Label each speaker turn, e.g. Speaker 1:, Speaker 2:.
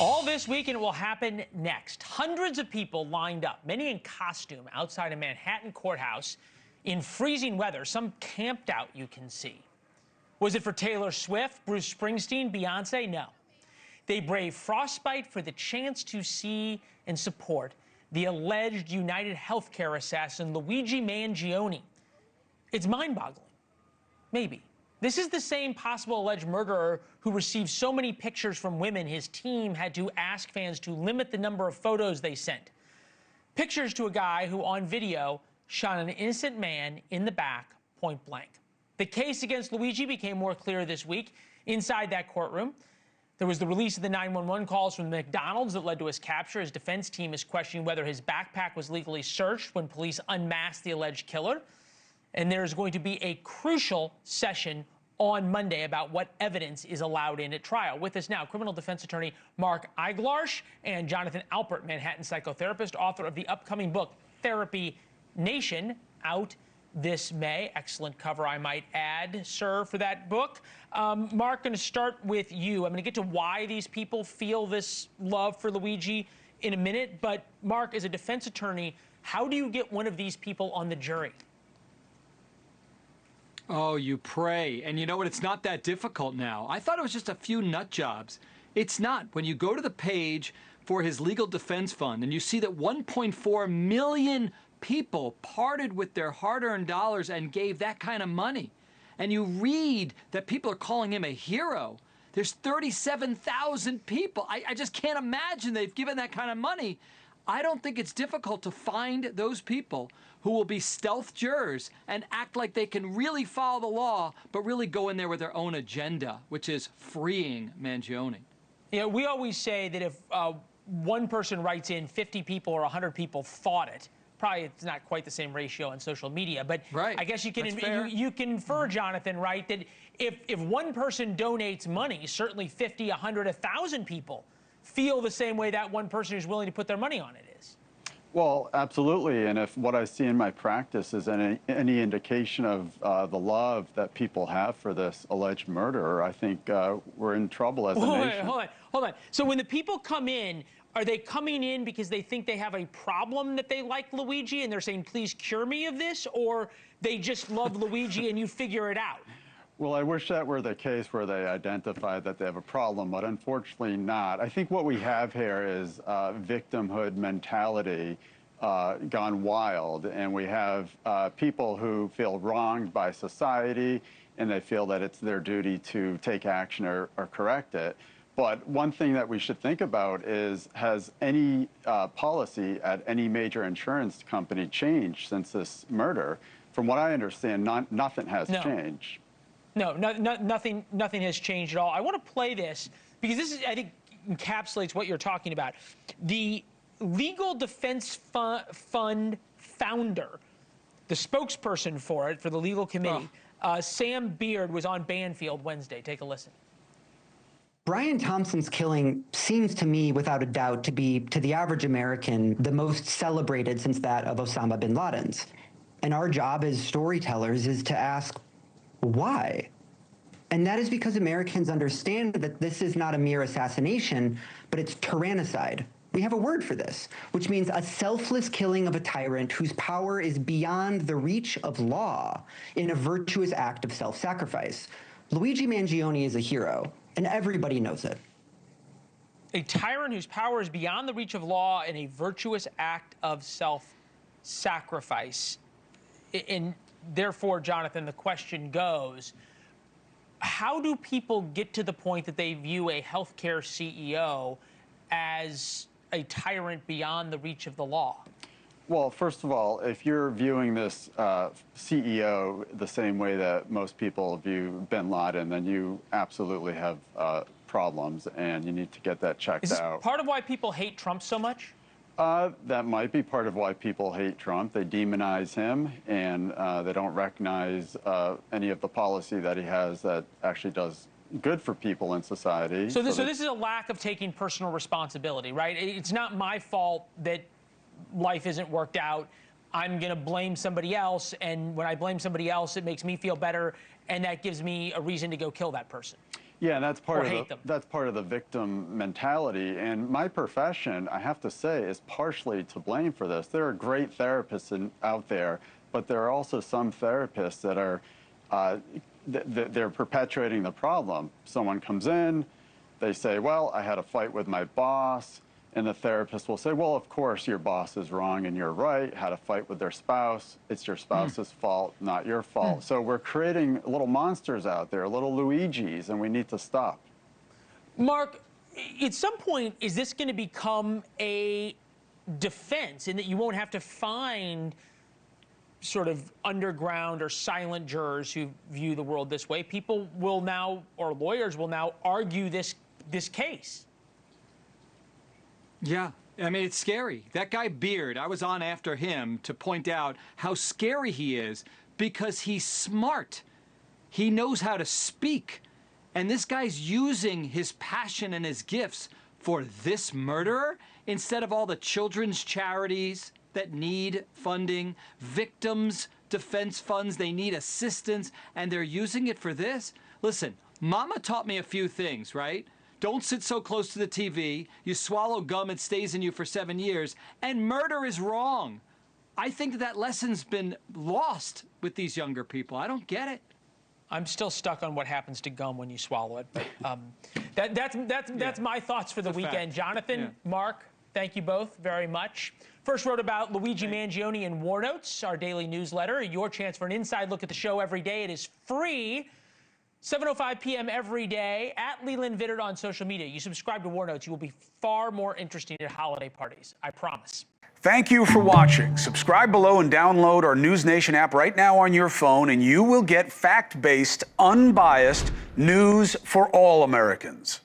Speaker 1: All this week, and it will happen next. Hundreds of people lined up, many in costume, outside a Manhattan courthouse in freezing weather. Some camped out, you can see. Was it for Taylor Swift, Bruce Springsteen, Beyonce? No. They braved frostbite for the chance to see and support the alleged United Healthcare assassin, Luigi Mangione. It's mind-boggling. Maybe. This is the same possible alleged murderer who received so many pictures from women his team had to ask fans to limit the number of photos they sent. Pictures to a guy who, on video, shot an innocent man in the back, point blank. The case against Luigi became more clear this week. Inside that courtroom, there was the release of the 911 calls from the McDonald's that led to his capture. His defense team is questioning whether his backpack was legally searched when police unmasked the alleged killer. And there's going to be a crucial session on Monday about what evidence is allowed in at trial. With us now, criminal defense attorney Mark Eiglarsh and Jonathan Alpert, Manhattan psychotherapist, author of the upcoming book, Therapy Nation, out this May. Excellent cover, I might add, sir, for that book. Mark, going to start with you. I'm going to get to why these people feel this love for Luigi in a minute. But, Mark, as a defense attorney, how do you get one of these people on the jury?
Speaker 2: Oh, you pray. And you know what? It's not that difficult now. I thought it was just a few nut jobs. It's not. When you go to the page for his legal defense fund and you see that 1.4 million people parted with their hard-earned dollars and gave that kind of money, and you read that people are calling him a hero, there's 37,000 people. I just can't imagine they've given that kind of money. I don't think it's difficult to find those people who will be stealth jurors and act like they can really follow the law, but really go in there with their own agenda, which is freeing Mangione.
Speaker 1: You know, we always say that if one person writes in, 50 people or 100 people thought it. Probably it's not quite the same ratio on social media, but
Speaker 2: right.
Speaker 1: I guess you can infer, Jonathan, right, that if one person donates money, certainly 50, 100, 1,000 people feel the same way that one person who's willing to put their money on it is.
Speaker 3: Well, absolutely. And if what I see in my practice is any indication of the love that people have for this alleged murderer, I think we're in trouble as a nation.
Speaker 1: Hold on. So when the people come in, are they coming in because they think they have a problem that they like Luigi and they're saying, please cure me of this, or they just love Luigi and you figure it out?
Speaker 3: Well, I wish that were the case where they identify that they have a problem, but unfortunately not. I think what we have here is victimhood mentality gone wild, and we have people who feel wronged by society, and they feel that it's their duty to take action or correct it. But one thing that we should think about is, has any policy at any major insurance company changed since this murder? From what I understand, nothing has changed.
Speaker 1: No, nothing has changed at all. I want to play this because this is, I think, encapsulates what you're talking about. The Legal Defense Fund founder, the spokesperson for it, for the legal committee, Sam Beard, was on Banfield Wednesday. Take a listen.
Speaker 4: Brian Thompson's killing seems to me, without a doubt, to be, to the average American, the most celebrated since that of Osama bin Laden's. And our job as storytellers is to ask, why? And that is because Americans understand that this is not a mere assassination, but it's tyrannicide. We have a word for this, which means a selfless killing of a tyrant whose power is beyond the reach of law in a virtuous act of self-sacrifice. Luigi Mangione is a hero, and everybody knows it.
Speaker 1: A tyrant whose power is beyond the reach of law in a virtuous act of self-sacrifice. And therefore, Jonathan, the question goes, how do people get to the point that they view a healthcare CEO as a tyrant beyond the reach of the law?
Speaker 3: Well, first of all, if you're viewing this CEO the same way that most people view bin Laden, then you absolutely have problems, and you need to get that checked out.
Speaker 1: Is this part of why people hate Trump so much?
Speaker 3: That might be part of why people hate Trump. They demonize him, and they don't recognize any of the policy that he has that actually does good for people in society.
Speaker 1: So this is a lack of taking personal responsibility, right? It's not my fault that life isn't worked out. I'm going to blame somebody else, and when I blame somebody else, it makes me feel better, and that gives me a reason to go kill that person.
Speaker 3: Yeah, and that's
Speaker 1: part of
Speaker 3: the victim mentality. And my profession, I have to say, is partially to blame for this. There are great therapists out there, but there are also some therapists that are they're perpetuating the problem. Someone comes in, they say, well, I had a fight with my boss, and the therapist will say, well, of course your boss is wrong and you're right, had a fight with their spouse, it's your spouse's fault, not your fault. So we're creating little monsters out there, little Luigis, and we need to stop.
Speaker 1: Mark, at some point, is this going to become a defense in that you won't have to find sort of underground or silent jurors who view the world this way? People will now, or lawyers will now, argue this case.
Speaker 2: Yeah, I mean, it's scary. That guy Beard, I was on after him to point out how scary he is because he's smart. He knows how to speak. And this guy's using his passion and his gifts for this murderer instead of all the children's charities that need funding, victims' defense funds, they need assistance, and they're using it for this. Listen, Mama taught me a few things, right? Don't sit so close to the TV. You swallow gum, it stays in you for 7 years. And murder is wrong. I think that lesson's been lost with these younger people. I don't get it.
Speaker 1: I'm still stuck on what happens to gum when you swallow it. But that's my thoughts for the weekend. Jonathan, Mark, thank you both very much. First wrote about Luigi Mangione in War Notes, our daily newsletter. Your chance for an inside look at the show every day. It is free. 7:05 p.m. every day at Leland Vittert on social media. You subscribe to War Notes, you will be far more interesting at holiday parties. I promise.
Speaker 5: Thank you for watching. Subscribe below and download our NewsNation app right now on your phone, and you will get fact-based, unbiased news for all Americans.